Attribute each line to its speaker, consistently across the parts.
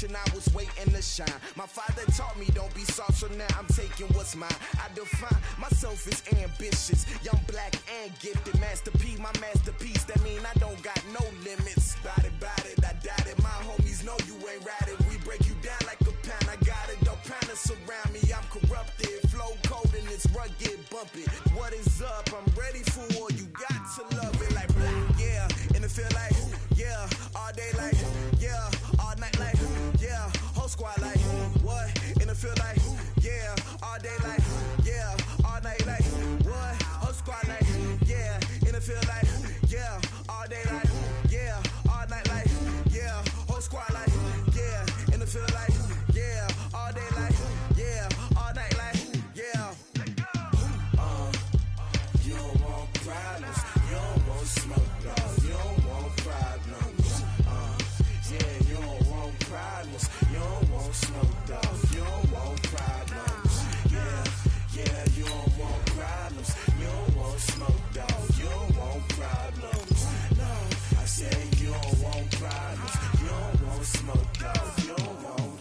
Speaker 1: generation, I was waiting to shine. My father taught me don't be soft, so now I'm taking what's mine. I define myself as ambitious, young, black, and gifted. Master P, my masterpiece, that mean I don't got no limits. Bout it, I doubt it. My homies know you ain't ratted. We break you down like a pound. I got it, don't pound to surround me. I'm corrupted, flow cold and it's rugged, bumpy. What is up? I'm ready for all you got to love it like yeah, and it feel like yeah, all day like yeah, all night like yeah, whole squad like what? And it feel like yeah, all day like yeah, all night like what? Whole squad like yeah, and it feel like yeah, all day like yeah, all night like yeah, whole squad like yeah, and it feel like yeah, all day like yeah, all night like yeah. You don't want problems, you don't want smoke, dog. You don't want problems. Yeah, you don't want problems, you don't want smoke, dog. You don't want problems. Yeah, you don't want problems, you don't want smoke, dog. You don't want problems. No, I said you don't want problems, you don't want smoke, dog. You don't want.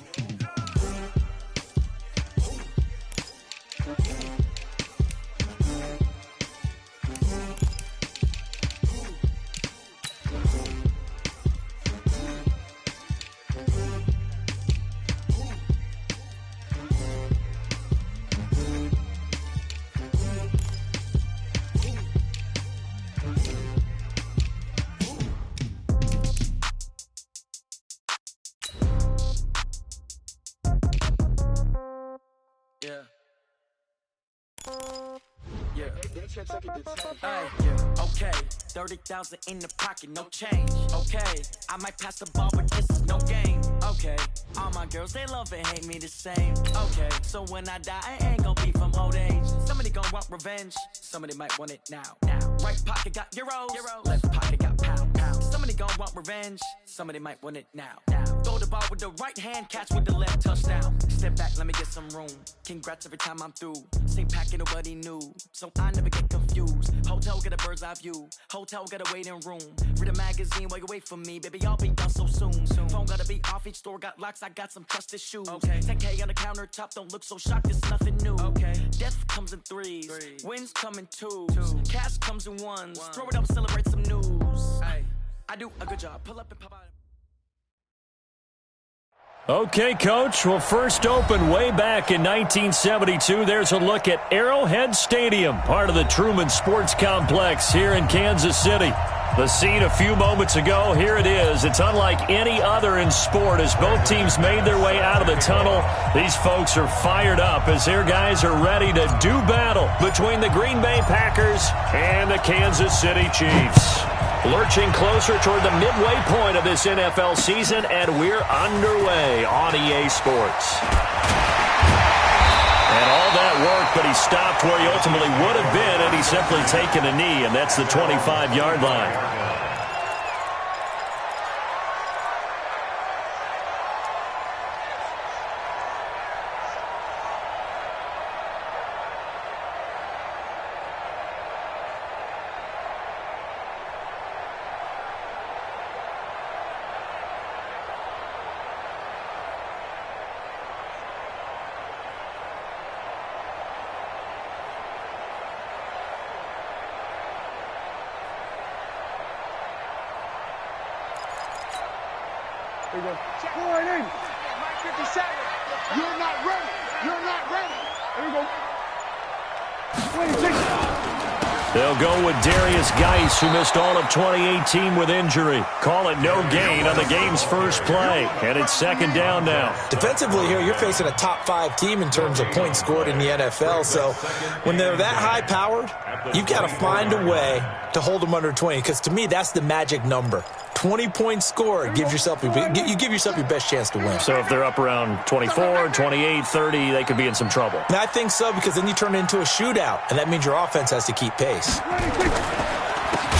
Speaker 2: Okay, 30,000 in the pocket, no change. Okay, I might pass the ball, but this is no game. Okay, all my girls, they love and hate me the same. Okay, so when I die, I ain't gonna be from old age. Somebody gonna want revenge, somebody might want it now. Right pocket got euros, left pocket got pound. Somebody gonna want revenge, somebody might want it now. Throw the ball with the right hand, catch with the left, touchdown. Step back, let me get some room. Congrats every time I'm through. Same packet, nobody knew, so I never get confused. Hotel get a bird's eye view, hotel get a waiting room. Read a magazine while you wait for me, baby, I'll be done so soon. Phone gotta be off, each store got locks, I got some trusted shoes. 10K on the countertop, don't look so shocked, it's nothing new. Death comes in threes, wins come in twos, cash comes in ones. Throw it up, celebrate some news. I do a good job, pull up and pop out.
Speaker 3: Okay, Coach. Well, first opened way back in 1972. There's a look at Arrowhead Stadium, part of the Truman Sports Complex here in Kansas City. The scene a few moments ago, here it is. It's unlike any other in sport as both teams made their way out of the tunnel. These folks are fired up as their guys are ready to do battle between the Green Bay Packers and the Kansas City Chiefs. Lurching closer toward the midway point of this NFL season, and we're underway on EA Sports. And all that work, but he stopped where he ultimately would have been had he simply taken a knee, and that's the 25-yard line.
Speaker 4: There you go. Going in. Mike 57. You're not ready. You're not ready. There you go. 26.
Speaker 3: They'll go with Darius Geis, who missed all of 2018 with injury. Call it no gain on the game's first play. And it's second down now.
Speaker 5: Defensively here, you're facing a top-5 team in terms of points scored in the NFL. So when they're that high-powered, you've got to find a way to hold them under 20. Because to me, that's the magic number. 20 points scored gives yourself you give yourself your best chance to win.
Speaker 3: So if they're up around 24, 28, 30, they could be in some trouble.
Speaker 5: And I think so, because then you turn it into a shootout, and that means your offense has to keep pace.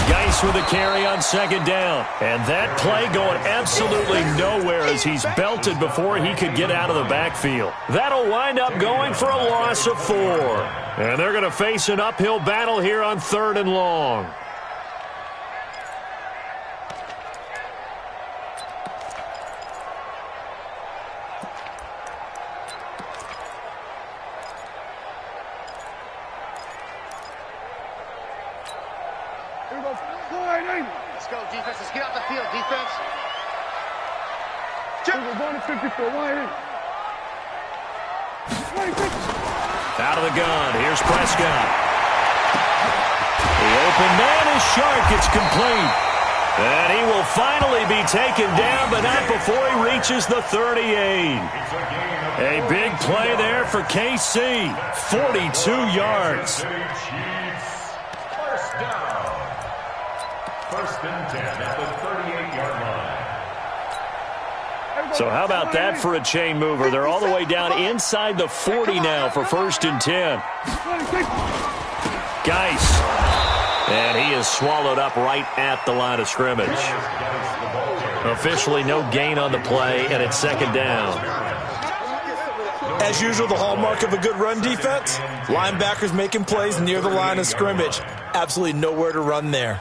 Speaker 3: Geis with a carry on second down. And that play going absolutely nowhere as he's belted before he could get out of the backfield. That'll wind up going for a loss of 4. And they're going to face an uphill battle here on 3rd and long.
Speaker 4: offense. Let's get out the field, defense. We're going to 54. Wide in.
Speaker 3: Out of the gun. Here's Prescott. The open man is Shark. It's complete. And he will finally be taken down, but not before he reaches the 38. A big play there for KC. 42 yards.
Speaker 6: First down. First and 10 at the 38-yard line.
Speaker 3: So how about that for a chain mover? They're all the way down inside the 40 now for first and 10. Geis. And he is swallowed up right at the line of scrimmage. Officially no gain on the play, and it's second down.
Speaker 5: As usual, the hallmark of a good run defense, linebackers making plays near the line of scrimmage. Absolutely nowhere to run there.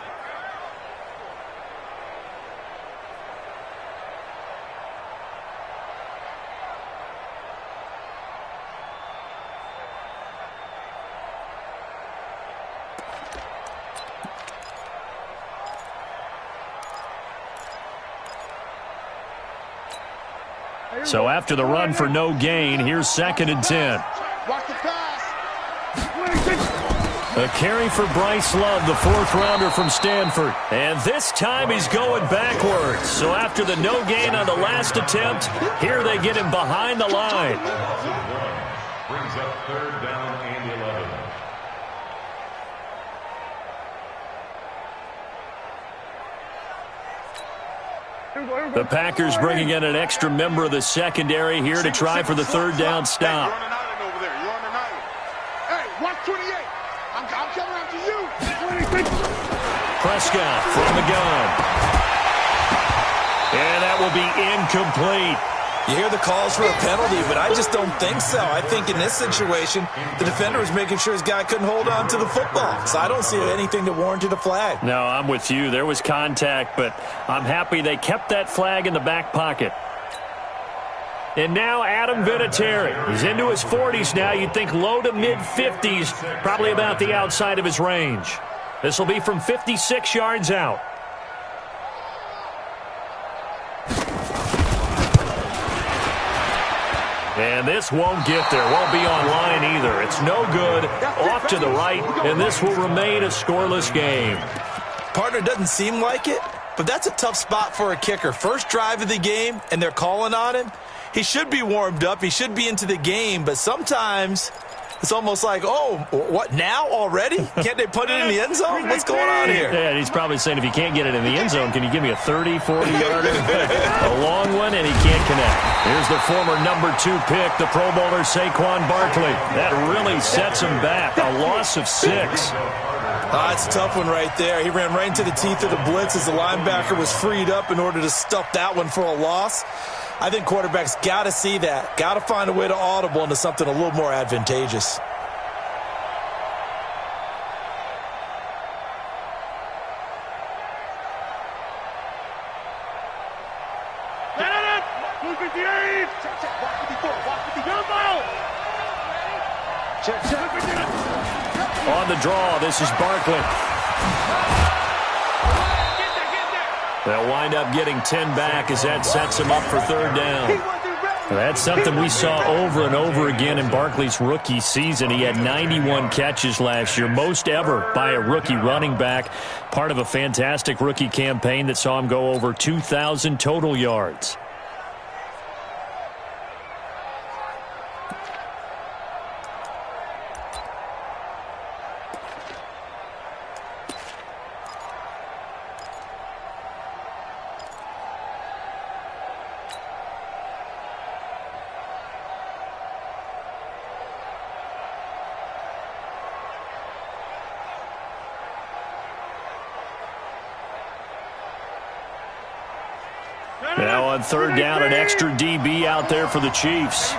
Speaker 3: So after the run for no gain, here's second and 10.
Speaker 4: Watch the pass.
Speaker 3: A carry for Bryce Love, the fourth-rounder from Stanford. And this time he's going backwards. So after the no gain on the last attempt, here they get him behind the line.
Speaker 6: Brings up third down and 11.
Speaker 3: The Packers bringing in an extra member of the secondary here to try for the third down stop.
Speaker 4: You're on an island over there. You're on an island. Hey, watch 28. I'm coming after you.
Speaker 3: Prescott from the gun. And that will be incomplete.
Speaker 5: You hear the calls for a penalty, but I just don't think so. I think in this situation, the defender was making sure his guy couldn't hold on to the football. So I don't see anything that warranted a flag.
Speaker 3: No, I'm with you. There was contact, but I'm happy they kept that flag in the back pocket. And now Adam Vinatieri. He's into his 40s now. You'd think low to mid-50s, probably about the outside of his range. This will be from 56 yards out. And this won't get there. Won't be online either. It's no good. Off to the right, and this will remain a scoreless game.
Speaker 5: Partner doesn't seem like it, but that's a tough spot for a kicker. First drive of the game, and they're calling on him. He should be warmed up. He should be into the game, but sometimes it's almost like, oh, what, now already? Can't they put it in the end zone? What's going on here?
Speaker 3: Yeah, and he's probably saying, if you can't get it in the end zone, can you give me a 30, 40-yarder? A long one, and he can't connect. Here's the former number 2 pick, the Pro Bowler Saquon Barkley. That really sets him back. A loss of 6.
Speaker 5: It's a tough one right there. He ran right into the teeth of the blitz as the linebacker was freed up in order to stuff that one for a loss. I think quarterbacks got to see that. Got to find a way to audible into something a little more advantageous.
Speaker 3: On the draw, this is Barkley. They'll wind up getting 10 back as that sets him up for third down. That's something we saw over and over again in Barkley's rookie season. He had 91 catches last year, most ever by a rookie running back, part of a fantastic rookie campaign that saw him go over 2,000 total yards. Now on third down, an extra DB out there for the Chiefs.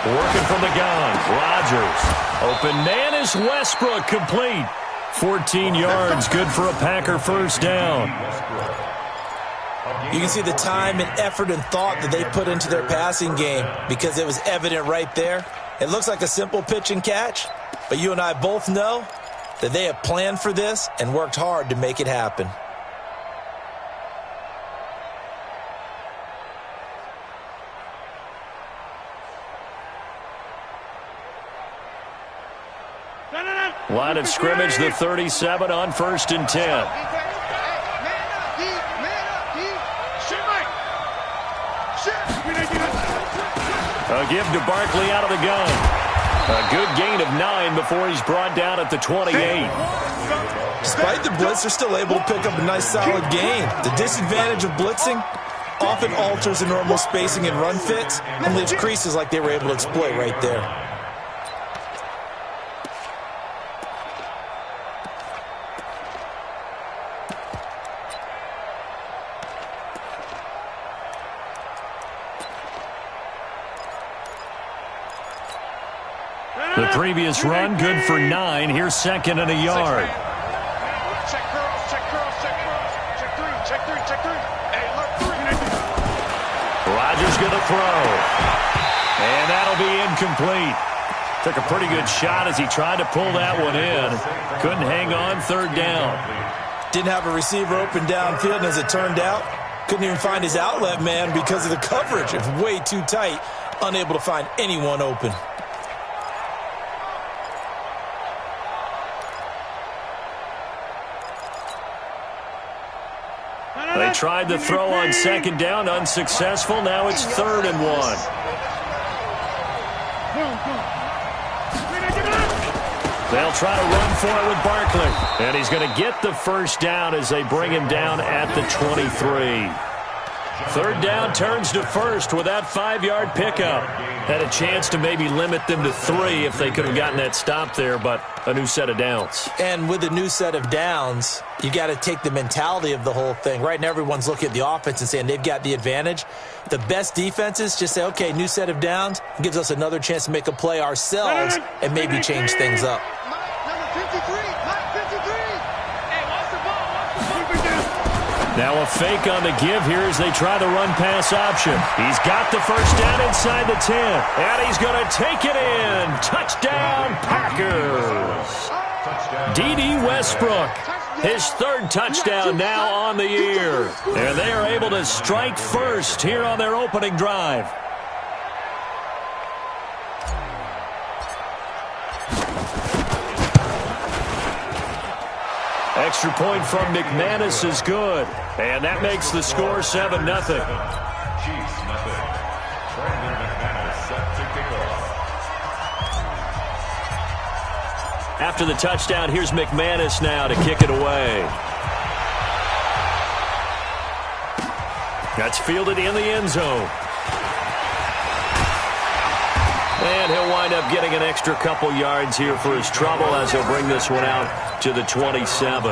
Speaker 3: Working from the gun, Rodgers. Open man is Westbrook, complete. 14 yards, good for a Packer first down.
Speaker 5: You can see the time and effort and thought that they put into their passing game because it was evident right there. It looks like a simple pitch and catch, but you and I both know that they have planned for this and worked hard to make it happen.
Speaker 3: Line of scrimmage, the 37 on 1st and 10. A give to Barkley out of the gun. A good gain of 9 before he's brought down at the 28.
Speaker 5: Despite the blitz, they're still able to pick up a nice solid gain. The disadvantage of blitzing often alters the normal spacing and run fits and leaves creases like they were able to exploit right there.
Speaker 3: The previous run, good for 9. Here's 2nd and a yard.
Speaker 4: Check curls, check curls, check curls. Check 3, check 3, check 3. Hey, look, 3.
Speaker 3: Rodgers going to throw. And that'll be incomplete. Took a pretty good shot as he tried to pull that one in. Couldn't hang on, 3rd down.
Speaker 5: Didn't have a receiver open downfield, and as it turned out, couldn't even find his outlet man because of the coverage. It was way too tight, unable to find anyone open.
Speaker 3: They tried to throw on 2nd down, unsuccessful. Now it's 3rd and 1. They'll try to run for it with Barkley. And he's going to get the 1st down as they bring him down at the 23. 3rd down turns to 1st with that 5-yard pickup. Had a chance to maybe limit them to 3 if they could have gotten that stop there, but a new set of downs.
Speaker 5: And with a new set of downs, you got to take the mentality of the whole thing. Right now, everyone's looking at the offense and saying they've got the advantage. The best defenses just say, okay, new set of downs, gives us another chance to make a play ourselves and maybe change things up.
Speaker 3: Now a fake on the give here as they try the run-pass option. He's got the 1st down inside the 10. And he's going to take it in. Touchdown, Packers. D.D. Westbrook, his 3rd touchdown now on the year. And they are able to strike first here on their opening drive. Extra point from McManus is good. And that makes the score 7-0.
Speaker 6: Chiefs nothing. Brandon McManus set to kick off.
Speaker 3: After the touchdown, here's McManus now to kick it away. That's fielded in the end zone. And he'll wind up getting an extra couple yards here for his trouble as he'll bring this one out to the 27.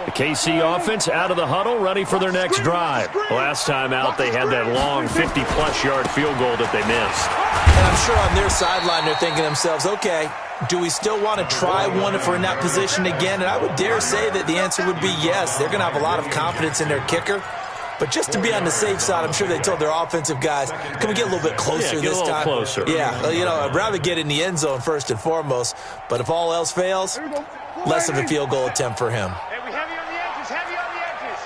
Speaker 3: The KC offense out of the huddle, ready for their next drive. Last time out, they had that long 50-plus yard field goal that they missed.
Speaker 5: And I'm sure on their sideline they're thinking to themselves, okay, do we still want to try one if we're in that position again? And I would dare say that the answer would be yes. They're going to have a lot of confidence in their kicker. But just to be on the safe side, I'm sure they told their offensive guys, can we get a little bit closer this time?
Speaker 3: Closer.
Speaker 5: Yeah, you know, I'd rather get in the end zone first and foremost. But if all else fails, less of a field goal attempt for him.
Speaker 4: Hey, we heavy on the edges, heavy on the edges.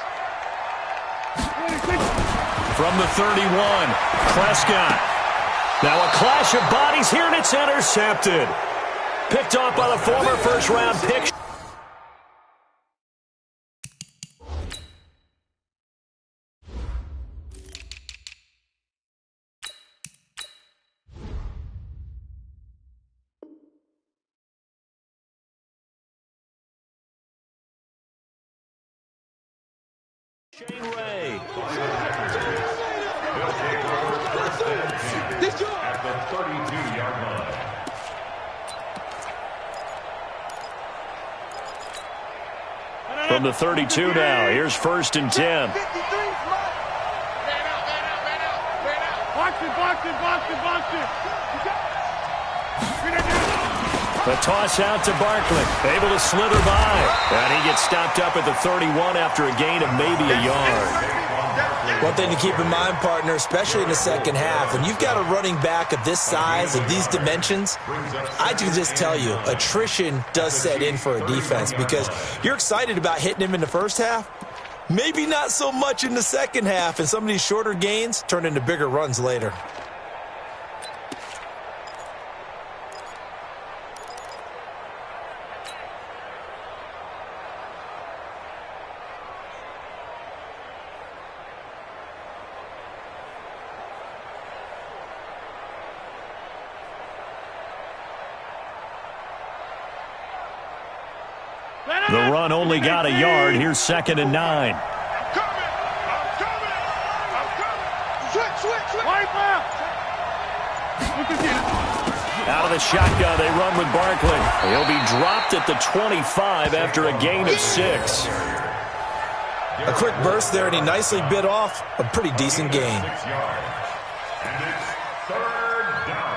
Speaker 3: From the 31, Prescott. Now a clash of bodies here, and it's intercepted. Picked off by the former first-round pick. Shane Ray.
Speaker 6: At the 32-yard line.
Speaker 3: From the 32 now, here's 1st and 10.
Speaker 4: Box it.
Speaker 3: The toss out to Barkley, able to slither by. And he gets stopped up at the 31 after a gain of maybe a yard.
Speaker 5: One thing to keep in mind, partner, especially in the second half, when you've got a running back of this size, of these dimensions, I can just tell you, attrition does set in for a defense because you're excited about hitting him in the first half, maybe not so much in the second half, and some of these shorter gains turn into bigger runs later.
Speaker 3: The run only got a yard. Here's 2nd and 9.
Speaker 4: I'm coming. Switch. Wipe out.
Speaker 3: Out of the shotgun, they run with Barkley. He'll be dropped at the 25 after a gain of 6.
Speaker 5: A quick burst there, and he nicely bit off a pretty decent gain.
Speaker 6: 6 yards. And it's 3rd down.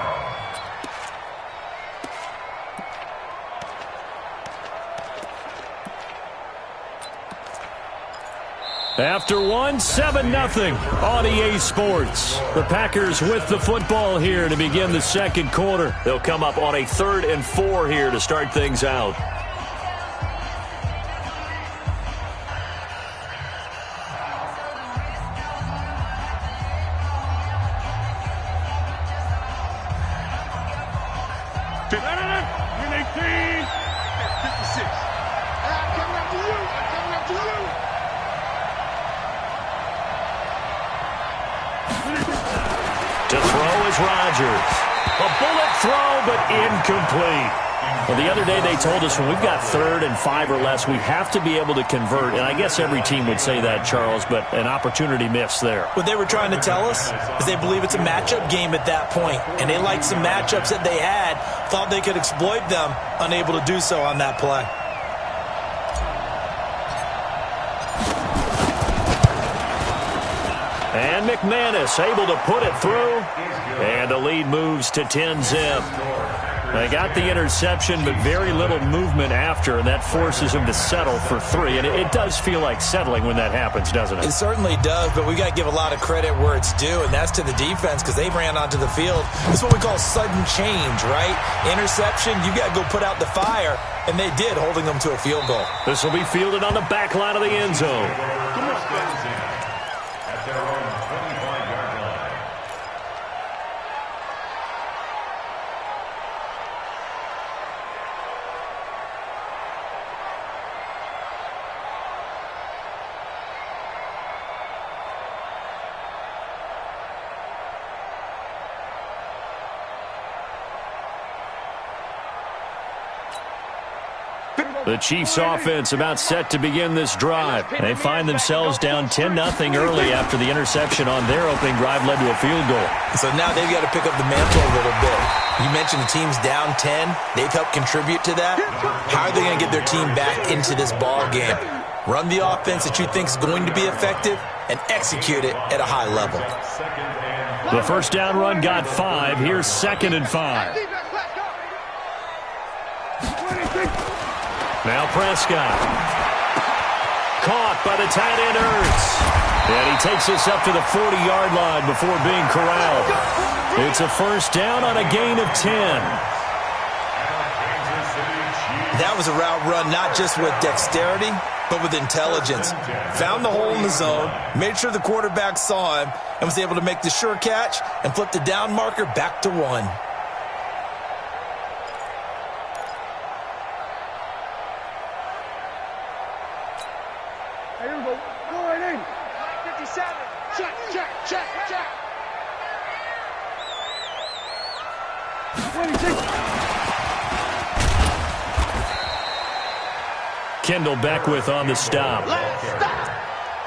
Speaker 3: After 7-0 on EA Sports. The Packers with the football here to begin the second quarter. They'll come up on a 3rd and 4 here to start things out. To throw is Rodgers. A bullet throw, but incomplete. Well, the other day they told us when we've got 3rd and 5 or less, we have to be able to convert. And I guess every team would say that, Charles, but an opportunity missed there.
Speaker 5: What they were trying to tell us is they believe it's a matchup game at that point, and they liked some matchups that they had, thought they could exploit them, unable to do so on that play.
Speaker 3: And McManus able to put it through, and the lead moves to 10-zip. They got the interception, but very little movement after, and that forces them to settle for 3. And it does feel like settling when that happens, doesn't it?
Speaker 5: It certainly does, but we got to give a lot of credit where it's due, and that's to the defense because they ran onto the field. This is what we call sudden change, right? Interception, you got to go put out the fire, and they did, holding them to a field goal.
Speaker 3: This will be fielded on the back line of the end zone.
Speaker 6: At their own 25-yard line.
Speaker 3: The Chiefs offense about set to begin this drive. They find themselves down 10-0 early after the interception on their opening drive led to a field goal.
Speaker 5: So now they've got to pick up the mantle a little bit. You mentioned the team's down 10. They've helped contribute to that. How are they going to get their team back into this ball game? Run the offense that you think is going to be effective and execute it at a high level.
Speaker 3: The first down run got 5. Here's 2nd and 5. Now Prescott. Caught by the tight end Ertz. And he takes us up to the 40-yard line before being corralled. It's a first down on a gain of 10.
Speaker 5: That was a route run not just with dexterity, but with intelligence. Found the hole in the zone, made sure the quarterback saw him, and was able to make the sure catch and flip the down marker back to 1.
Speaker 4: Here we go. Go right in. 57. Check. 26.
Speaker 3: Kendall Beckwith on the stop.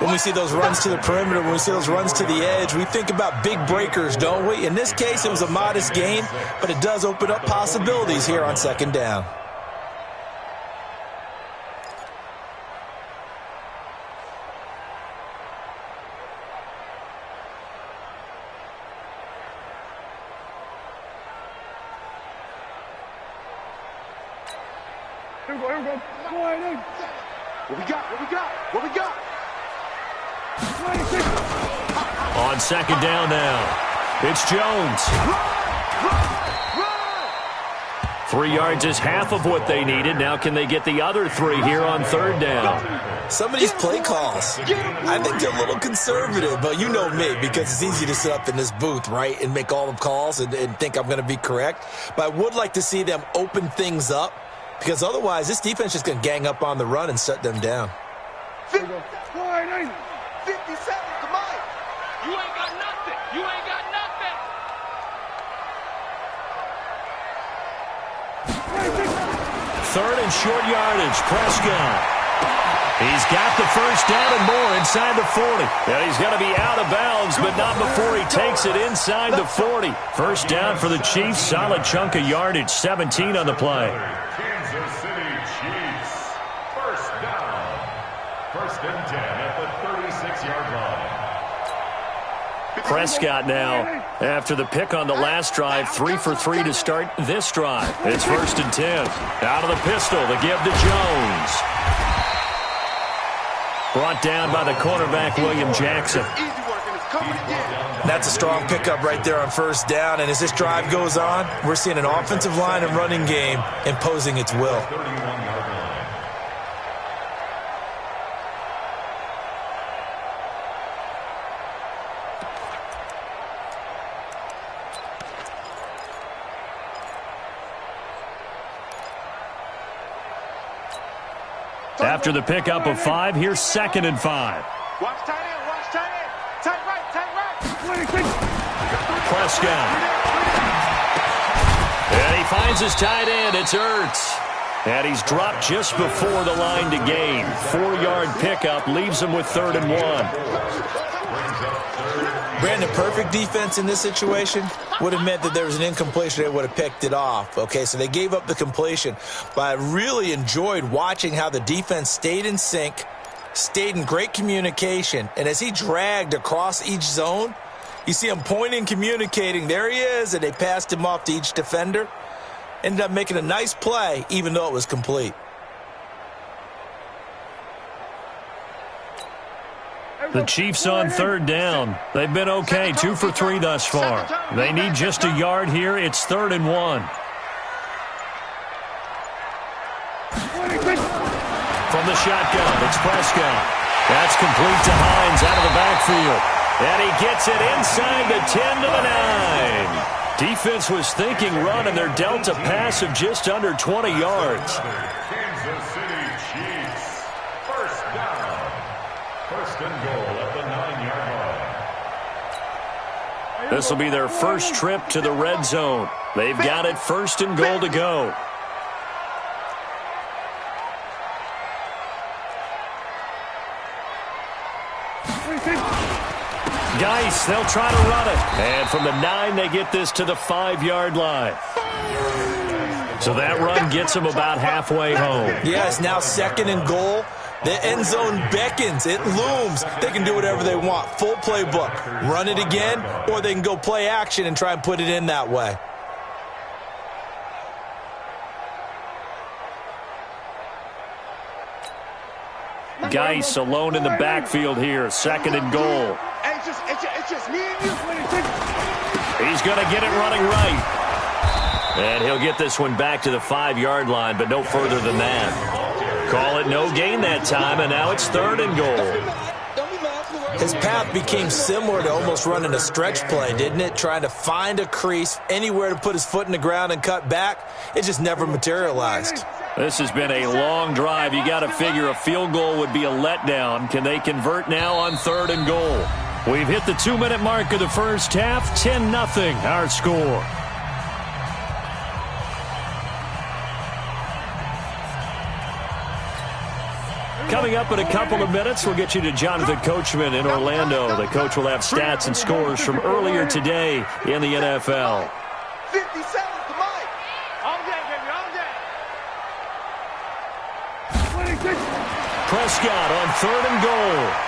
Speaker 5: When we see those runs to the perimeter, when we see those runs to the edge, we think about big breakers, don't we? In this case, it was a modest gain, but it does open up possibilities here on 2nd down.
Speaker 4: Here we go. Go right in. What we got? 26.
Speaker 3: On second down now, it's Jones. 3 yards is half of what they needed. Now can they get the other 3 here on third down?
Speaker 5: Some of these play calls, I think they're a little conservative, but you know me, because it's easy to sit up in this booth, right, and make all the calls and think I'm going to be correct. But I would like to see them open things up, because otherwise this defense is just going to gang up on the run and shut them down.
Speaker 4: 50 seconds, come on. You ain't got nothing. You ain't got nothing.
Speaker 3: Third and short yardage, Prescott. He's got the first down and more inside the 40. And he's going to be out of bounds, but not before he takes it inside the 40. First down for the Chiefs, solid chunk of yardage, 17 on the play.
Speaker 6: Kansas City Chiefs. First down. First and 10 at the 36-yard line.
Speaker 3: Prescott now, after the pick on the last drive, 3 for 3 to start this drive. It's first and 10. Out of the pistol, the give to Jones. Brought down by the cornerback, William Jackson.
Speaker 5: That's a strong pickup right there on first down, and as this drive goes on, we're seeing an offensive line and running game imposing its will.
Speaker 3: After the pickup of 5, here's second and 5.
Speaker 4: Watch tight end, watch tight end. Tight right.
Speaker 3: Prescott. And he finds his tight end. It's Ertz. And he's dropped just before the line to gain. 4-yard pickup leaves him with 3rd and 1.
Speaker 5: Brandon, perfect defense in this situation would have meant that there was an incompletion. They would have picked it off. Okay, so they gave up the completion. But I really enjoyed watching how the defense stayed in sync, stayed in great communication. And as he dragged across each zone, you see him pointing, communicating. There he is, and they passed him off to each defender. Ended up making a nice play, even though it was complete.
Speaker 3: The Chiefs on 3rd down. They've been okay, 2 for 3 thus far. They need just a yard here. It's 3rd and 1. From the shotgun, it's Prescott. That's complete to Hines out of the backfield. And he gets it inside the 10 to the 9. Defense was thinking run, and they're dealt a pass of just under 20 yards.
Speaker 6: Kansas City Chiefs. First down. First and goal at the 9-yard line.
Speaker 3: This will be their first trip to the red zone. They've got it, first and goal to go. Geis, they'll try to run it. And from the 9, they get this to the 5-yard line. So that run gets them about halfway home.
Speaker 5: Yeah, it's now 2nd and goal. The end zone beckons. It looms. They can do whatever they want. Full playbook. Run it again, or they can go play action and try and put it in that way.
Speaker 3: Geis alone in the backfield here. 2nd and goal.
Speaker 4: It's just me and you.
Speaker 3: He's going to get it running right. And he'll get this one back to the 5-yard line, but no further than that. Call it no gain that time, and now it's 3rd and goal.
Speaker 5: His path became similar to almost running a stretch play, didn't it? Trying to find a crease, anywhere to put his foot in the ground and cut back. It just never materialized.
Speaker 3: This has been a long drive. You got to figure a field goal would be a letdown. Can they convert now on 3rd and goal? We've hit the 2-minute mark of the first half. 10-0 our score. Coming up in a couple of minutes, we'll get you to Jonathan Coachman in Orlando. The coach will have stats and scores from earlier today in the NFL.
Speaker 4: 50 seconds, come on. All day, baby, all day.
Speaker 3: Prescott on 3rd and goal.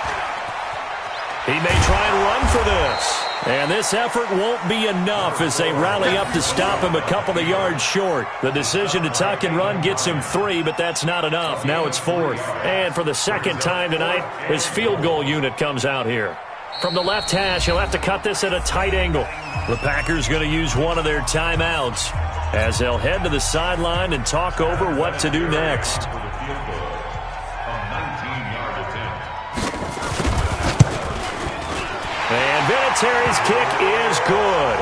Speaker 3: He may try and run for this. And this effort won't be enough as they rally up to stop him a couple of yards short. The decision to tuck and run gets him 3, but that's not enough. Now it's 4th. And for the 2nd time tonight, his field goal unit comes out here. From the left hash, he'll have to cut this at a tight angle. The Packers going to use one of their timeouts as they'll head to the sideline and talk over what to do next. And Vinatieri's kick is good.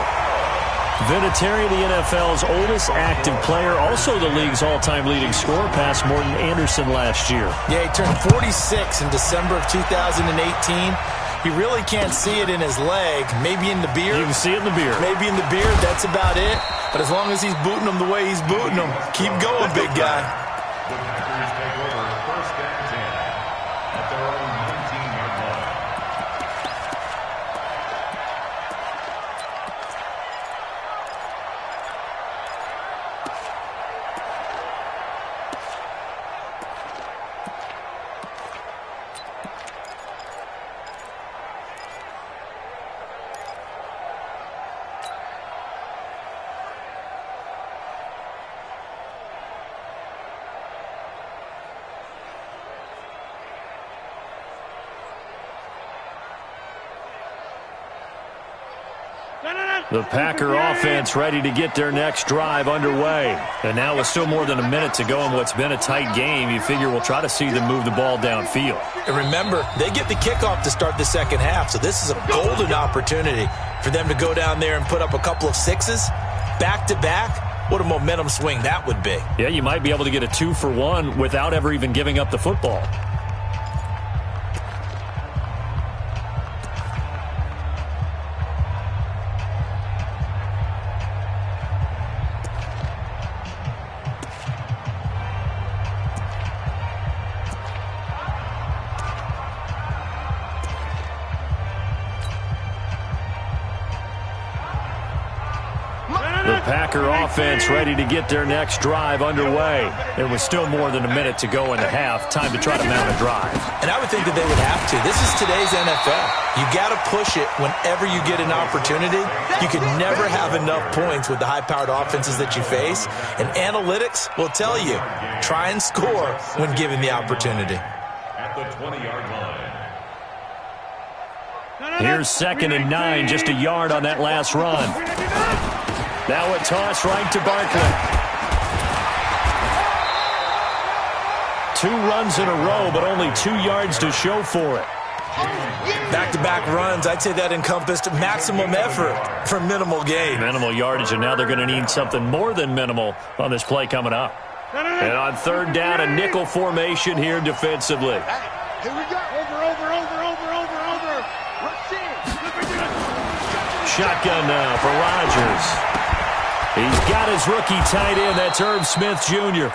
Speaker 3: Vinatieri, the NFL's oldest active player, also the league's all-time leading scorer, past Morton Anderson last year.
Speaker 5: Yeah, he turned 46 in December of 2018. He really can't see it in his leg, maybe in the beard.
Speaker 3: You can see it in the beard.
Speaker 5: Maybe in the beard, that's about it. But as long as he's booting them the way he's booting them, keep going, big guy.
Speaker 6: The Packers take over first and 10 at their own 19-yard line.
Speaker 3: The Packer offense ready to get their next drive underway. And now with still more than a minute to go in what's been a tight game, you figure we'll try to see them move the ball downfield.
Speaker 5: And remember, they get the kickoff to start the second half, so this is a golden opportunity for them to go down there and put up a couple of sixes back-to-back. What a momentum swing that would be.
Speaker 3: Yeah, you might be able to get a 2-for-1 without ever even giving up the football. The Packer offense ready to get their next drive underway. There was still more than a minute to go in the half. Time to try to mount a drive.
Speaker 5: And I would think that they would have to. This is today's NFL. You got to push it whenever you get an opportunity. You can never have enough points with the high-powered offenses that you face. And analytics will tell you, try and score when given the opportunity.
Speaker 6: At the 20-yard line.
Speaker 3: Here's 2nd and 9, just a yard on that last run. Now a toss right to Barkley. 2 runs in a row, but only 2 yards to show for it.
Speaker 5: Back-to-back runs, I'd say that encompassed maximum effort for minimal gain.
Speaker 3: Minimal yardage, and now they're going to need something more than minimal on this play coming up. And on 3rd down, a nickel formation here defensively.
Speaker 4: Here we go. Over. Let's see.
Speaker 3: Shotgun now for Rodgers. He's got his rookie tight end. That's Herb Smith Jr.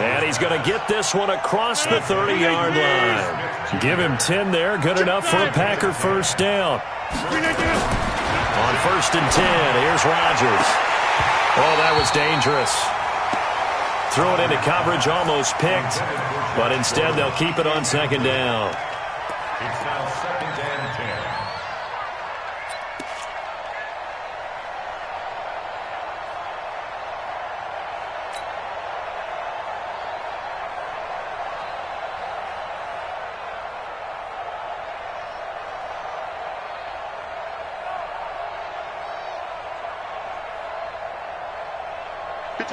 Speaker 3: And he's going to get this one across the 30-yard line. Give him 10 there. Good enough for a Packer first down. On 1st and 10, here's Rodgers. Oh, that was dangerous. Threw it into coverage, almost picked. But instead, they'll keep it on 2nd down.
Speaker 6: It's now 2nd and 10.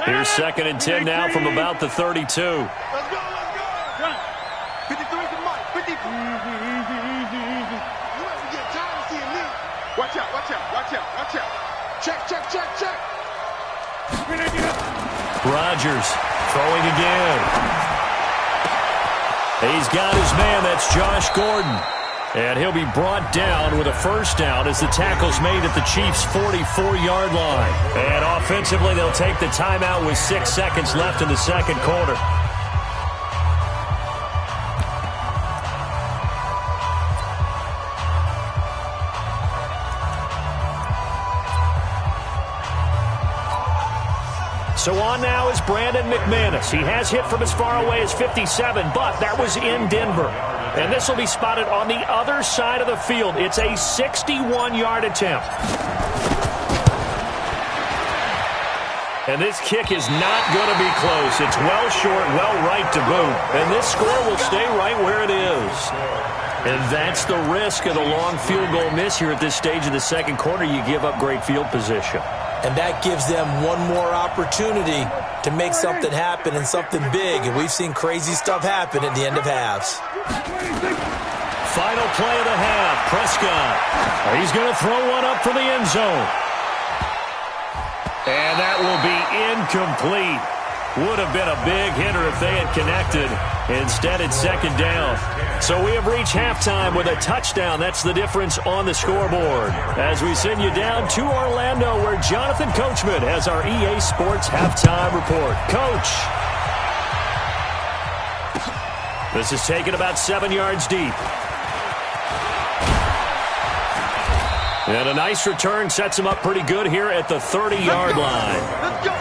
Speaker 3: Here's 2nd and 10 now from about the 32.
Speaker 4: Let's go. 53 to Mike. 50. Easy. You ever get tired of seeing me? Watch out. Check.
Speaker 3: Rodgers throwing again. He's got his man. That's Josh Gordon. And he'll be brought down with a first down as the tackle's made at the Chiefs' 44-yard line. And offensively, they'll take the timeout with 6 seconds left in the second quarter. So on now is Brandon McManus. He has hit from as far away as 57, but that was in Denver. And this will be spotted on the other side of the field. It's a 61-yard attempt. And this kick is not going to be close. It's well short, well right to boot. And this score will stay right where it is. And that's the risk of the long field goal miss here at this stage of the second quarter. You give up great field position.
Speaker 5: And that gives them one more opportunity to make something happen and something big. And we've seen crazy stuff happen at the end of halves.
Speaker 3: Final play of the half. Prescott. He's going to throw one up for the end zone. And that will be incomplete. Would have been a big hitter if they had connected. Instead, it's second down. So we have reached halftime with a touchdown. That's the difference on the scoreboard. As we send you down to Orlando, where Jonathan Coachman has our EA Sports halftime report. Coach. This is taken about 7 yards deep. And a nice return sets him up pretty good here at the 30-yard line.
Speaker 4: Let's go.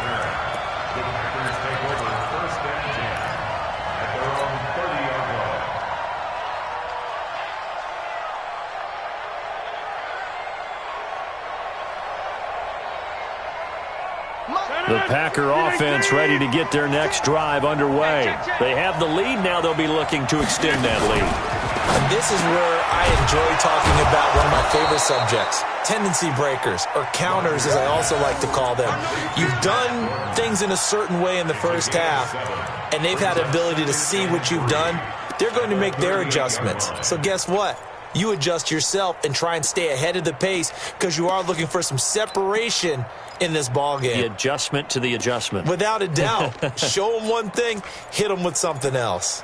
Speaker 3: The Packer offense ready to get their next drive underway. They have the lead now. They'll be looking to extend that lead.
Speaker 5: And this is where I enjoy talking about one of my favorite subjects, tendency breakers, or counters as I also like to call them. You've done things in a certain way in the first half, and they've had the ability to see what you've done. They're going to make their adjustments. So guess what? You adjust yourself and try and stay ahead of the pace because you are looking for some separation in this ball game.
Speaker 3: The adjustment to the adjustment.
Speaker 5: Without a doubt. Show them one thing, hit them with something else.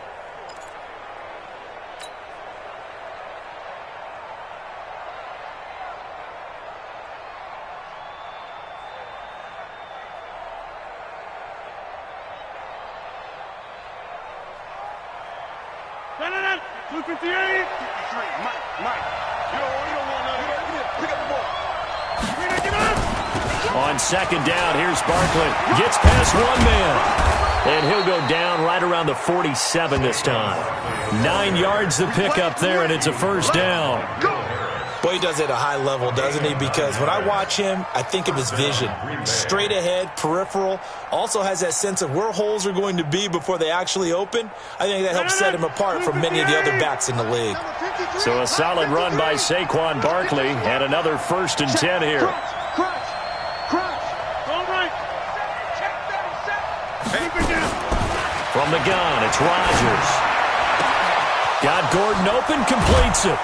Speaker 3: On second down, here's Barkley. Gets past one man. And he'll go down right around the 47 this time. 9 yards to pick up there, and it's a first down.
Speaker 5: Boy, he does it at a high level, doesn't he? Because when I watch him, I think of his vision. Straight ahead, peripheral. Also has that sense of where holes are going to be before they actually open. I think that helps set him apart from many of the other backs in the league.
Speaker 3: So a solid run by Saquon Barkley, and another 1st and 10 here. From the gun, it's Rodgers. Got Gordon open, completes it.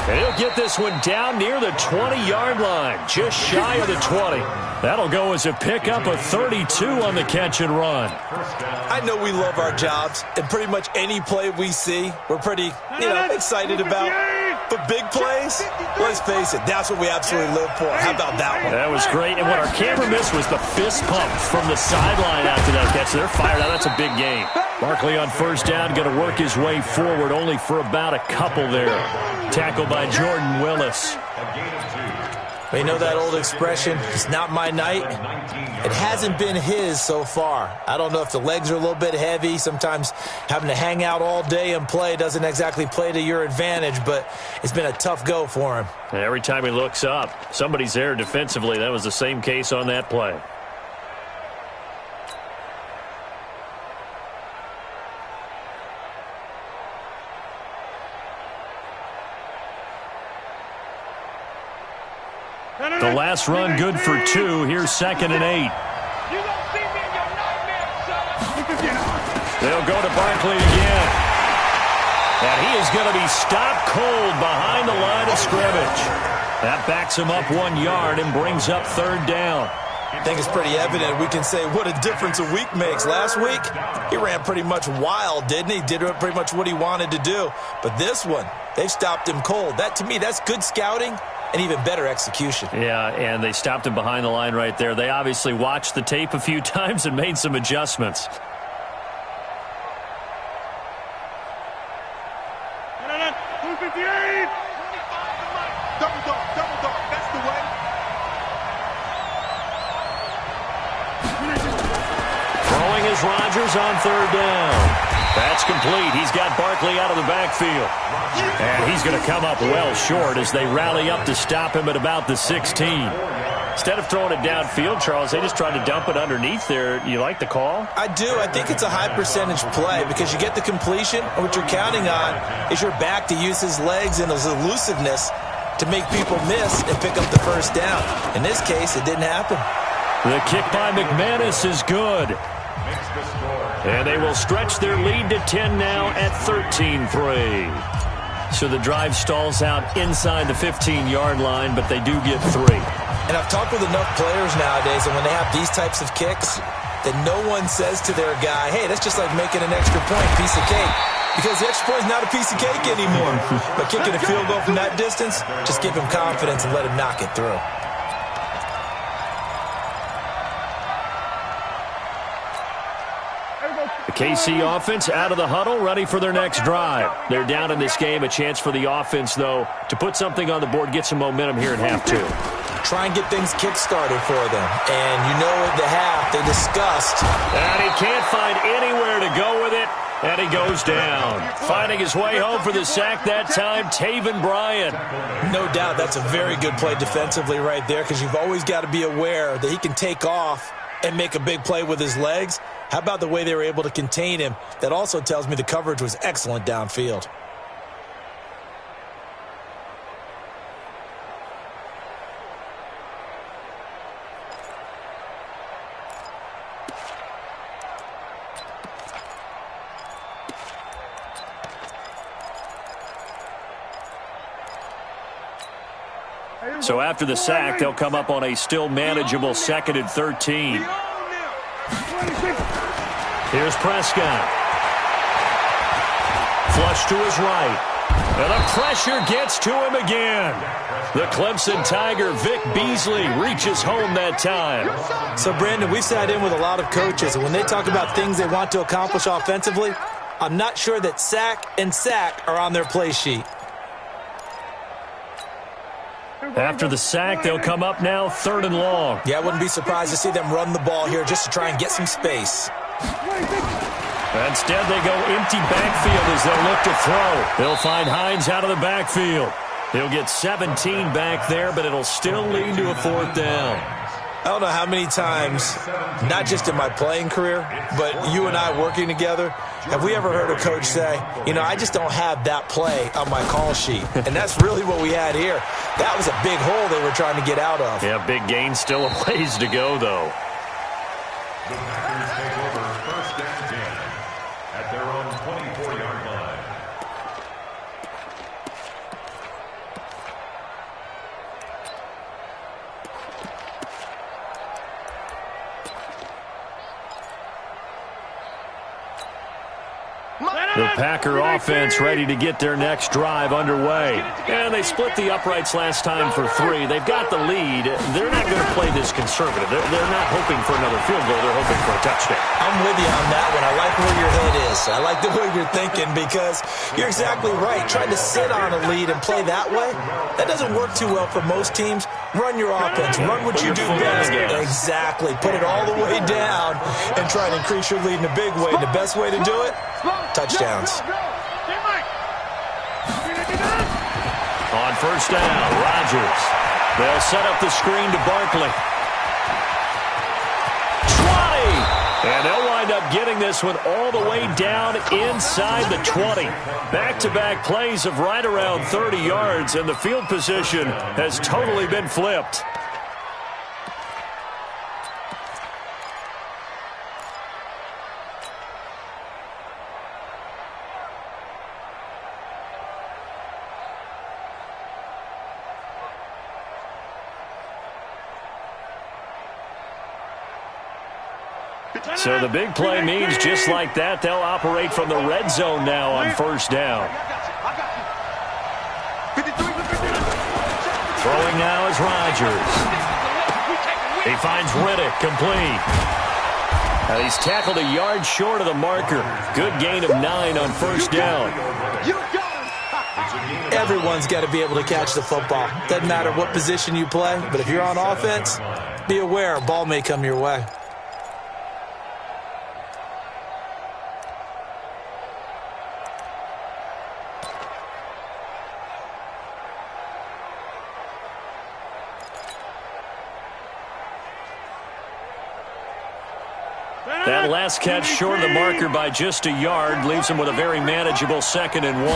Speaker 3: And he'll get this one down near the 20-yard line, just shy of the 20. That'll go as a pickup of 32 on the catch and run.
Speaker 5: I know we love our jobs, and pretty much any play we see, we're pretty, excited about. But big plays, let's face it, that's what we absolutely live for. How about that one?
Speaker 3: That was great. And what our camera missed was the fist pump from the sideline after that catch. They're fired out. That's a big game. Barkley on first down, going to work his way forward, only for about a couple there. Tackled by Jordan Willis.
Speaker 5: You know that old expression, it's not my night? It hasn't been his so far. I don't know if the legs are a little bit heavy. Sometimes having to hang out all day and play doesn't exactly play to your advantage, but it's been a tough go for him.
Speaker 3: And every time he looks up, somebody's there defensively. That was the same case on that play. The last run good for 2. Here's 2nd and 8. They'll go to Barkley again. And he is going to be stopped cold behind the line of scrimmage. That backs him up 1 yard and brings up 3rd down.
Speaker 5: I think it's pretty evident. We can say what a difference a week makes. Last week, he ran pretty much wild, didn't he? Did pretty much what he wanted to do. But this one, they've stopped him cold. That, to me, that's good scouting and even better execution.
Speaker 3: Yeah, and they stopped him behind the line right there. They obviously watched the tape a few times and made some adjustments. Throwing is Rodgers on 3rd down. That's complete. He's got Barkley out of the backfield. And he's going to come up well short as they rally up to stop him at about the 16. Instead of throwing it downfield, Charles, they just tried to dump it underneath there. You like the call?
Speaker 5: I do. I think it's a high percentage play because you get the completion, and what you're counting on is your back to use his legs and his elusiveness to make people miss and pick up the first down. In this case, it didn't happen.
Speaker 3: The kick by McManus is good. And they will stretch their lead to 10 now at 13-3. So the drive stalls out inside the 15-yard line, but they do get 3.
Speaker 5: And I've talked with enough players nowadays, and when they have these types of kicks, that no one says to their guy, hey, that's just like making an extra point, piece of cake. Because the extra point is not a piece of cake anymore. But kicking a field goal from that distance, just give him confidence and let him knock it through.
Speaker 3: The KC offense out of the huddle, ready for their next drive. They're down in this game. A chance for the offense, though, to put something on the board, get some momentum here in half 2.
Speaker 5: Try and get things kick-started for them. And you know at the half, they discussed.
Speaker 3: And he can't find anywhere to go with it. And he goes down. Finding his way home for the sack that time, Taven Bryan.
Speaker 5: No doubt that's a very good play defensively right there because you've always got to be aware that he can take off and make a big play with his legs. How about the way they were able to contain him? That also tells me the coverage was excellent downfield.
Speaker 3: So after the sack, they'll come up on a still manageable 2nd and 13. Here's Prescott. Flush to his right. And the pressure gets to him again. The Clemson Tiger, Vic Beasley, reaches home that time.
Speaker 5: So, Brandon, we've sat in with a lot of coaches, and when they talk about things they want to accomplish offensively, I'm not sure that sack and sack are on their play sheet.
Speaker 3: After the sack, they'll come up now 3rd and long.
Speaker 5: Yeah, I wouldn't be surprised to see them run the ball here just to try and get some space.
Speaker 3: Instead, they go empty backfield as they'll look to throw. They'll find Hines out of the backfield. He'll get 17 back there, but it'll still lead to a 4th down.
Speaker 5: I don't know how many times, not just in my playing career, but you and I working together, have we ever heard a coach say, you know, I just don't have that play on my call sheet. And that's really what we had here. That was a big hole they were trying to get out of.
Speaker 3: Yeah, big gain, still a ways to go, though.
Speaker 6: The Packers take over 1st and 10 at their own 24-yard line.
Speaker 3: The Packer offense ready to get their next drive underway. And they split the uprights last time for 3. They've got the lead. They're not going to play this conservative. They're not hoping for another field goal. They're hoping for a touchdown.
Speaker 5: I'm with you on that one. I like where your head is. I like the way you're thinking because you're exactly right. Trying to sit on a lead and play that way, that doesn't work too well for most teams. Run your offense. Run what you do best. Exactly. Put it all the way down and try to increase your lead in a big way. And the best way to do it, touchdowns.
Speaker 3: On 1st down, Rodgers. They'll set up the screen to Barkley. 20! And they'll wind up getting this one all the way down inside the 20. Back-to-back plays of right around 30 yards, and the field position has totally been flipped. So the big play means just like that, they'll operate from the red zone now on 1st down. Throwing now is Rodgers. He finds Riddick complete. And he's tackled a yard short of the marker. Good gain of 9 on 1st down.
Speaker 5: Everyone's got to be able to catch the football. Doesn't matter what position you play, but if you're on offense, be aware a ball may come your way.
Speaker 3: That last catch short of the marker by just a yard leaves him with a very manageable 2nd and 1.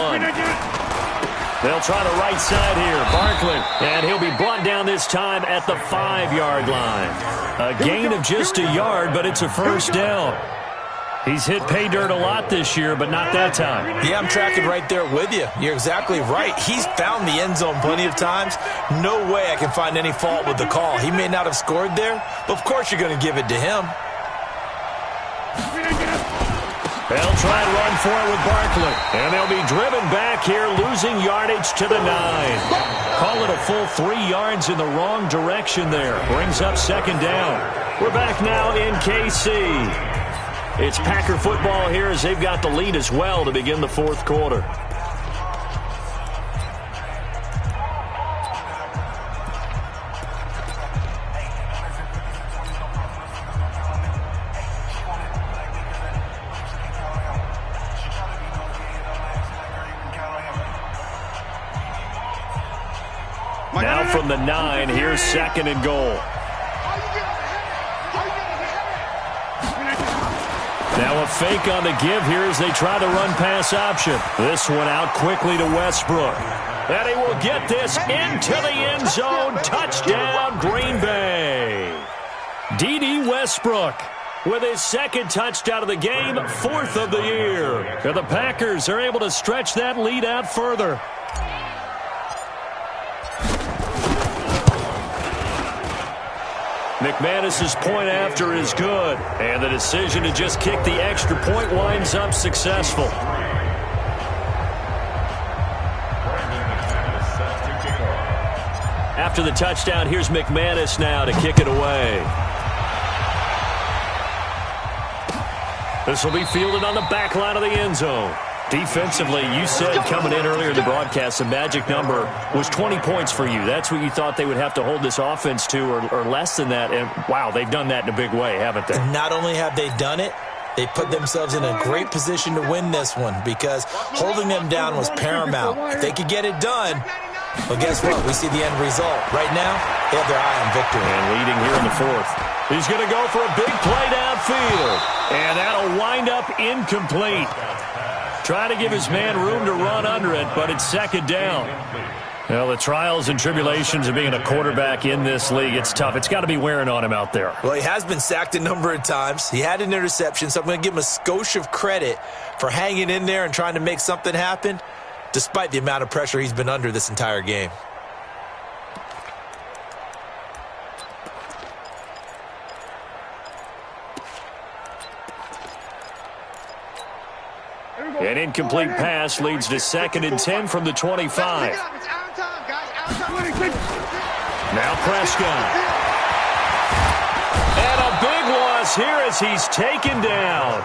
Speaker 3: They'll try the right side here. Barkley, and he'll be brought down this time at the 5-yard line. A gain of just a yard, but it's a first down. He's hit pay dirt a lot this year, but not that time.
Speaker 5: Yeah, I'm tracking right there with you. You're exactly right. He's found the end zone plenty of times. No way I can find any fault with the call. He may not have scored there, but of course you're going to give it to him.
Speaker 3: They'll try and run for it with Barkley. And they'll be driven back here, losing yardage to the 9. Call it a full 3 yards in the wrong direction there. Brings up 2nd down. We're back now in KC. It's Packer football here as they've got the lead as well to begin the 4th quarter. Now from the 9, here's 2nd and goal. Now a fake on the give here as they try the run-pass option. This one out quickly to Westbrook. And he will get this into the end zone. Touchdown, Green Bay. D.D. Westbrook with his 2nd touchdown of the game, 4th of the year. And the Packers are able to stretch that lead out further. McManus's point after is good, and the decision to just kick the extra point winds up successful. After the touchdown, here's McManus now to kick it away. This will be fielded on the back line of the end zone. Defensively, you said coming in earlier in the broadcast, the magic number was 20 points for you. That's what you thought they would have to hold this offense to, or less than that. And, wow, they've done that in a big way, haven't they?
Speaker 5: Not only have they done it, they put themselves in a great position to win this one because holding them down was paramount. If they could get it done, well, guess what? We see the end result. Right now, they have their eye on victory.
Speaker 3: And leading here in the 4th. He's going to go for a big play downfield. And that'll wind up incomplete. Trying to give his man room to run under it, but it's 2nd down. Well, the trials and tribulations of being a quarterback in this league, it's tough. It's got to be wearing on him out there.
Speaker 5: Well, he has been sacked a number of times. He had an interception, so I'm going to give him a skosh of credit for hanging in there and trying to make something happen, despite the amount of pressure he's been under this entire game.
Speaker 3: An incomplete pass leads to 2nd and 10 from the 25. Now Prescott. And a big loss here as he's taken down.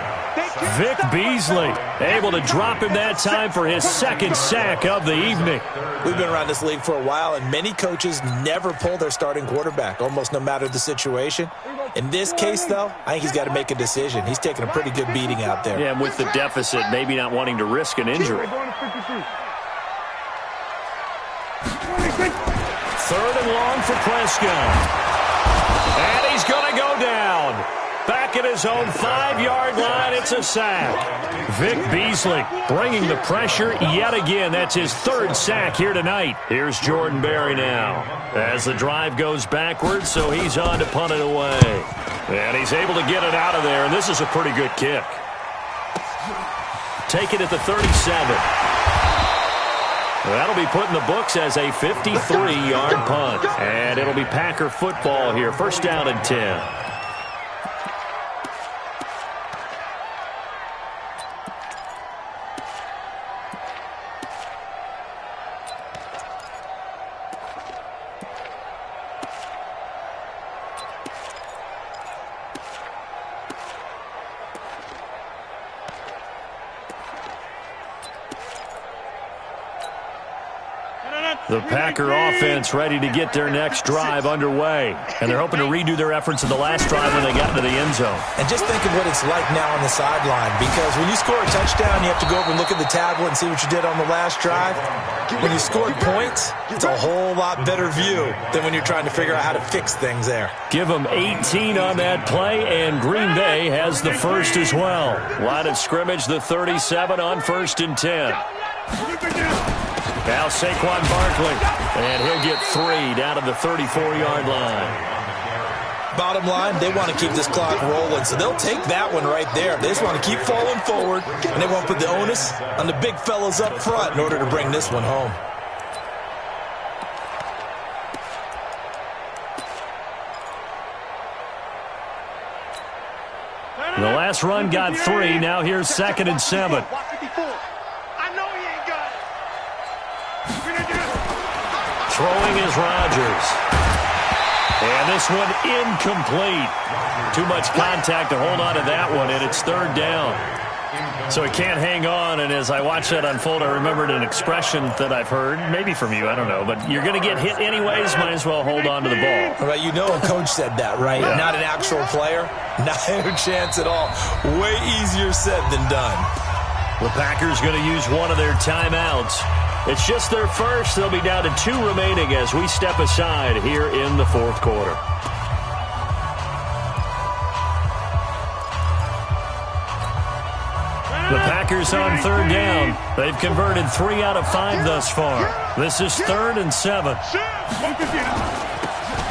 Speaker 3: Vic Beasley able to drop him that time for his 2nd sack of the evening.
Speaker 5: We've been around this league for a while, and many coaches never pull their starting quarterback, almost no matter the situation. In this case, though, I think he's got to make a decision. He's taking a pretty good beating out there.
Speaker 3: Yeah, and with the deficit, maybe not wanting to risk an injury. 3rd and long for Prescott. And he's going to go down. Back at his own 5-yard line, it's a sack. Vic Beasley bringing the pressure yet again. That's his 3rd sack here tonight. Here's Jordan Berry now as the drive goes backwards, so he's on to punt it away. And he's able to get it out of there, and this is a pretty good kick. Take it at the 37. That'll be put in the books as a 53-yard punt. And it'll be Packer football here. 1st down and 10. The Packer offense ready to get their next drive underway. And they're hoping to redo their efforts in the last drive when they got into the end zone.
Speaker 5: And just think of what it's like now on the sideline, because when you score a touchdown, you have to go over and look at the tablet and see what you did on the last drive. When you scored points, it's a whole lot better view than when you're trying to figure out how to fix things there.
Speaker 3: Give them 18 on that play, and Green Bay has the first as well. Line of scrimmage, the 37 on 1st and 10. Now Saquon Barkley, and he'll get 3 down to the 34-yard line.
Speaker 5: Bottom line, they want to keep this clock rolling, so they'll take that one right there. They just want to keep falling forward, and they want to put the onus on the big fellas up front in order to bring this one home.
Speaker 3: The last run got 3. Now here's 2nd and 7. Throwing is Rodgers. And this one incomplete. Too much contact to hold on to that one, and it's 3rd down. So he can't hang on, and as I watched that unfold, I remembered an expression that I've heard, maybe from you, I don't know, but you're going to get hit anyways, might as well hold on to the ball.
Speaker 5: All right, you know a coach said that, right?
Speaker 3: Yeah.
Speaker 5: Not an actual player. Not a chance at all. Way easier said than done.
Speaker 3: The Packers going to use one of their timeouts. It's just their first. They'll be down to 2 remaining as we step aside here in the 4th quarter. The Packers on 3rd down. They've converted 3 out of 5 thus far. This is 3rd and 7.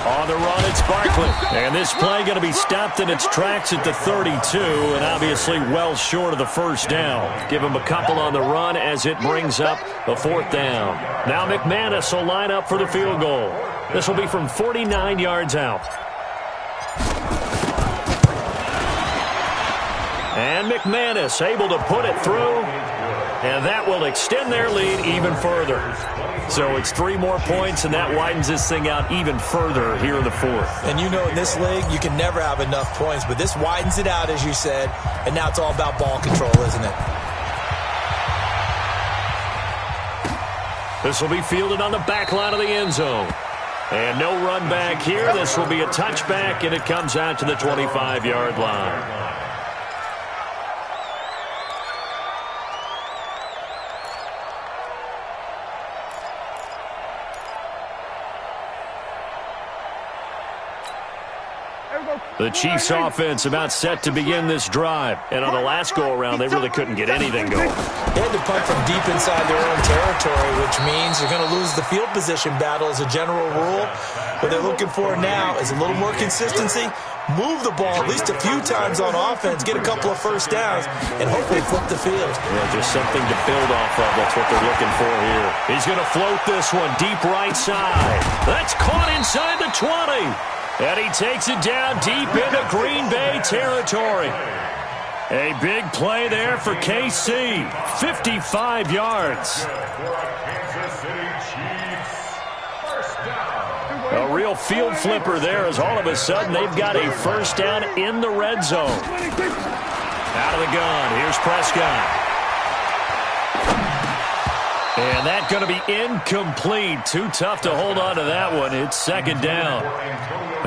Speaker 3: On the run, it's Barkley. And this play going to be stopped in its tracks at the 32, and obviously well short of the 1st down. Give him a couple on the run as it brings up the 4th down. Now McManus will line up for the field goal. This will be from 49 yards out. And McManus able to put it through, and that will extend their lead even further. So it's 3 more points, and that widens this thing out even further here in the 4th.
Speaker 5: And you know in this league, you can never have enough points, but this widens it out, as you said, and now it's all about ball control, isn't it?
Speaker 3: This will be fielded on the back line of the end zone. And no run back here. This will be a touchback, and it comes out to the 25-yard line. The Chiefs offense about set to begin this drive. And on the last go-around, they really couldn't get anything going.
Speaker 5: They had to punt from deep inside their own territory, which means they're going to lose the field position battle as a general rule. What they're looking for now is a little more consistency, move the ball at least a few times on offense, get a couple of 1st downs, and hopefully flip the field.
Speaker 3: Yeah, just something to build off of. That's what they're looking for here. He's going to float this one deep right side. That's caught inside the 20. And he takes it down deep into Green Bay territory. A big play there for KC. 55 yards. A real field flipper there as all of a sudden they've got a 1st down in the red zone. Out of the gun. Here's Prescott. And that's going to be incomplete. Too tough to hold on to that one. It's 2nd down.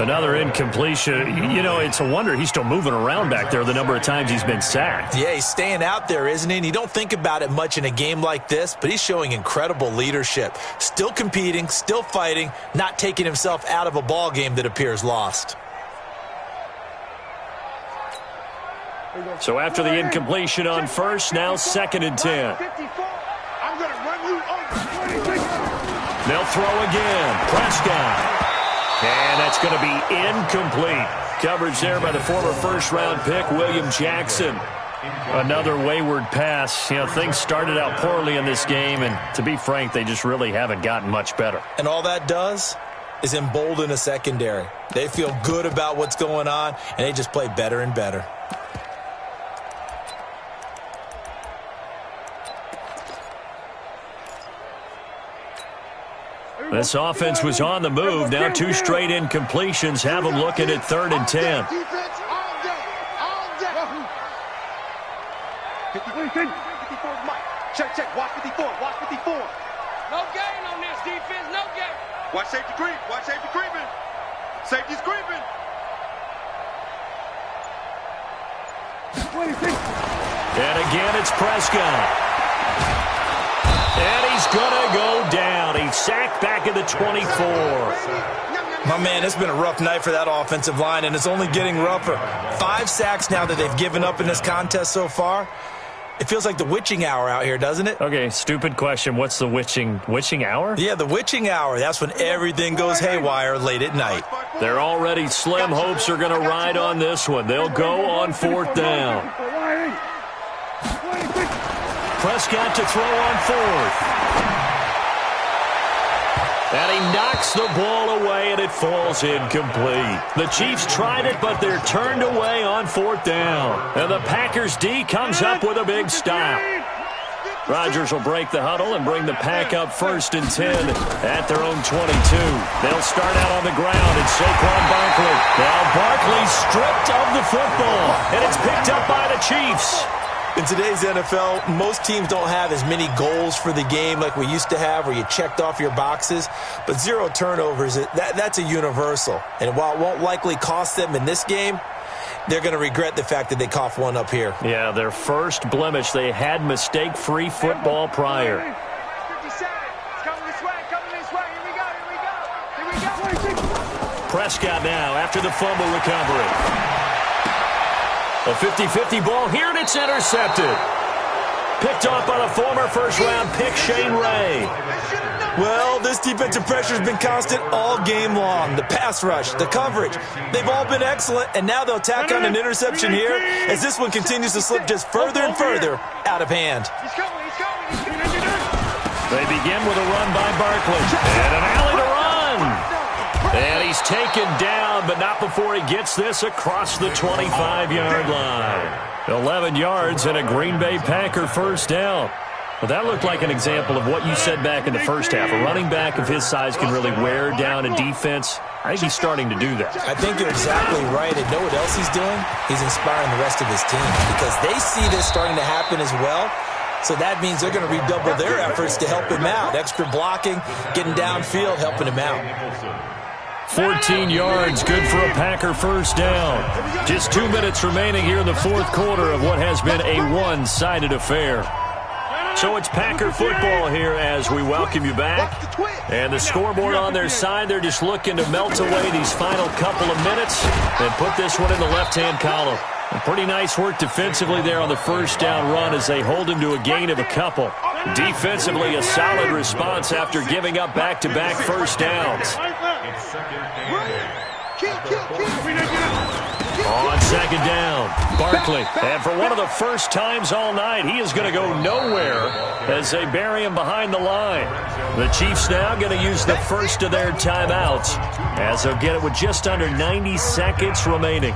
Speaker 3: Another incompletion. You know, it's a wonder he's still moving around back there the number of times he's been sacked.
Speaker 5: Yeah, he's staying out there, isn't he? And you don't think about it much in a game like this, but he's showing incredible leadership. Still competing, still fighting, not taking himself out of a ball game that appears lost.
Speaker 3: So after the incompletion on 1st, now 2nd and 10. They'll throw again. Prescott. And that's going to be incomplete. Coverage there by the former 1st-round pick, William Jackson. Another wayward pass. You know, things started out poorly in this game, and to be frank, they just really haven't gotten much better.
Speaker 5: And all that does is embolden a secondary. They feel good about what's going on, and they just play better and better.
Speaker 3: This offense was on the move. Now 2 straight incompletions have them looking at 3rd and 10.
Speaker 4: 54, Mike. Check, watch 54, watch 54. No gain on this defense, no gain.
Speaker 7: Watch safety creep. Watch safety creeping. Safety's creeping.
Speaker 3: And again, it's Prescott. And he's going to go down. He's sacked back at the 24.
Speaker 5: My man, it's been a rough night for that offensive line, and it's only getting rougher. 5 sacks now that they've given up in this contest so far. It feels like the witching hour out here, doesn't it?
Speaker 3: Okay, stupid question. What's the witching hour?
Speaker 5: Yeah, the witching hour. That's when everything goes haywire late at night.
Speaker 3: They're already slim hopes are going to ride on this one. They'll go on 4th down. Prescott to throw on 4th. And he knocks the ball away, and it falls incomplete. The Chiefs tried it, but they're turned away on 4th down. And the Packers D comes up with a big stop. Rodgers will break the huddle and bring the Pack up 1st and 10 at their own 22. They'll start out on the ground, and Saquon Barkley. Now Barkley stripped of the football, and it's picked up by the Chiefs.
Speaker 5: In today's NFL, most teams don't have as many goals for the game like we used to have where you checked off your boxes. But 0 turnovers, that's a universal. And while it won't likely cost them in this game, they're going to regret the fact that they coughed one up here.
Speaker 3: Yeah, their first blemish. They had mistake-free football prior.
Speaker 4: 57. It's coming this way, Here we go.
Speaker 3: Prescott now after the fumble recovery. A 50-50 ball here, and it's intercepted. Picked off by the former first-round pick, Shane Ray.
Speaker 5: Well, this defensive pressure has been constant all game long. The pass rush, the coverage, they've all been excellent, and now they'll tack on an interception here as this one continues to slip just further and further out of hand.
Speaker 4: He's coming.
Speaker 3: They begin with a run by Barkley. And an alley to run. And he's taken down, but not before he gets this across the 25-yard line. 11 yards and a Green Bay Packer first down. Well, that looked like an example of what you said back in the first half. A running back of his size can really wear down a defense. I think he's starting to do that.
Speaker 5: I think you're exactly right. And know what else he's doing? He's inspiring the rest of his team because they see this starting to happen as well. So that means they're going to redouble their efforts to help him out. Extra blocking, getting downfield, helping him out.
Speaker 3: 14 yards, good for a Packer first down. Just 2 minutes remaining here in the 4th quarter of what has been a one-sided affair. So it's Packer football here as we welcome you back. And the scoreboard on their side, they're just looking to melt away these final couple of minutes and put this one in the left-hand column. And pretty nice work defensively there on the first down run as they hold him to a gain of a couple. Defensively, a solid response after giving up back-to-back first downs. On 2nd down, Barkley. And for one of the first times all night, he is going to go nowhere as they bury him behind the line. The Chiefs now going to use the first of their timeouts as they'll get it with just under 90 seconds remaining.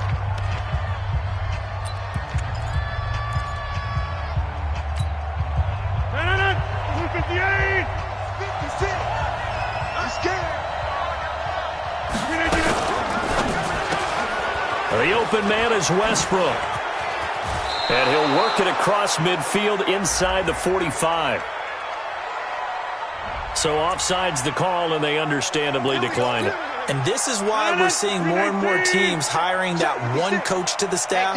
Speaker 3: The open man is Westbrook. And he'll work it across midfield inside the 45. So offside's the call, and they understandably decline it.
Speaker 5: And this is why we're seeing more and more teams hiring that one coach to the staff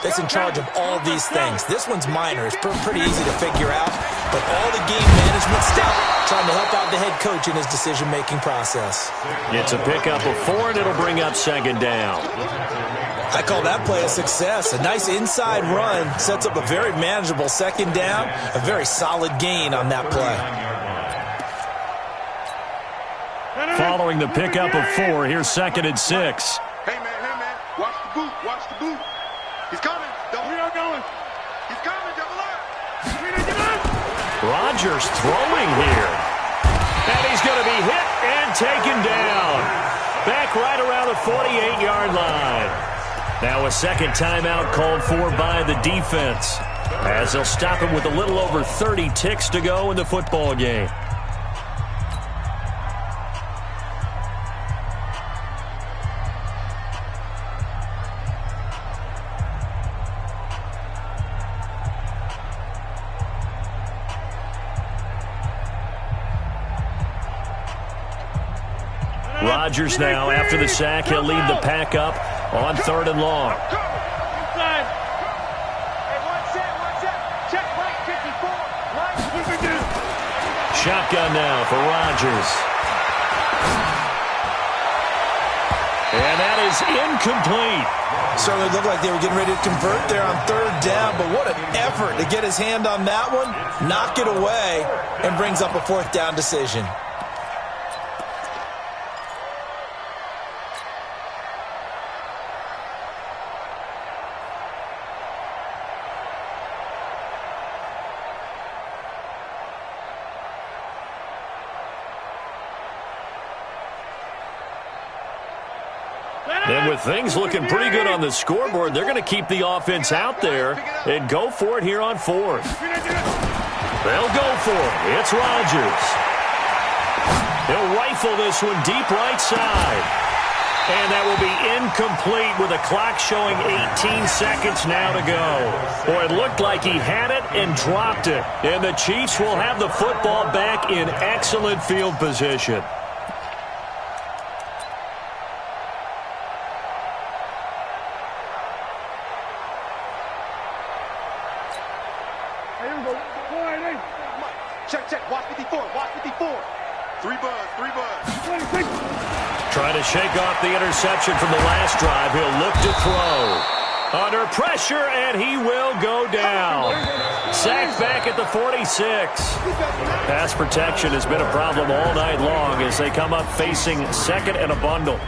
Speaker 5: that's in charge of all these things. This one's minor. It's pretty easy to figure out. But all the game management stuff, trying to help out the head coach in his decision-making process.
Speaker 3: It's a pickup of 4, and it'll bring up 2nd down.
Speaker 5: I call that play a success. A nice inside run sets up a very manageable 2nd down. A very solid gain on that play.
Speaker 3: Following the pickup of 4, here's 2nd and 6.
Speaker 7: Hey, man. Watch the boot. He's coming. We are going. He's coming. Double up.
Speaker 3: Rodgers throwing here. And he's going to be hit and taken down. Back right around the 48-yard line. Now a second timeout called for by the defense as they'll stop him with a little over 30 ticks to go in the football game. Rodgers now, after the sack, he'll lead the pack up on 3rd and long.
Speaker 4: Inside. Hey, one set. Check right 54.
Speaker 3: Shotgun now for Rodgers. And that is incomplete.
Speaker 5: Certainly looked like they were getting ready to convert there on 3rd down, but what an effort to get his hand on that one, knock it away, and brings up a 4th down decision.
Speaker 3: And with things looking pretty good on the scoreboard, they're going to keep the offense out there and go for it here on 4th. They'll go for it. It's Rodgers. He'll rifle this one deep right side. And that will be incomplete with the clock showing 18 seconds now to go. Boy, it looked like he had it and dropped it. And the Chiefs will have the football back in excellent field position.
Speaker 7: Check. Watch 54. 3 buzz.
Speaker 3: Trying to shake off the interception from the last drive. He'll look to throw. Under pressure, and he will go down. Sacked back at the 46. Pass protection has been a problem all night long as they come up facing 2nd and a bundle.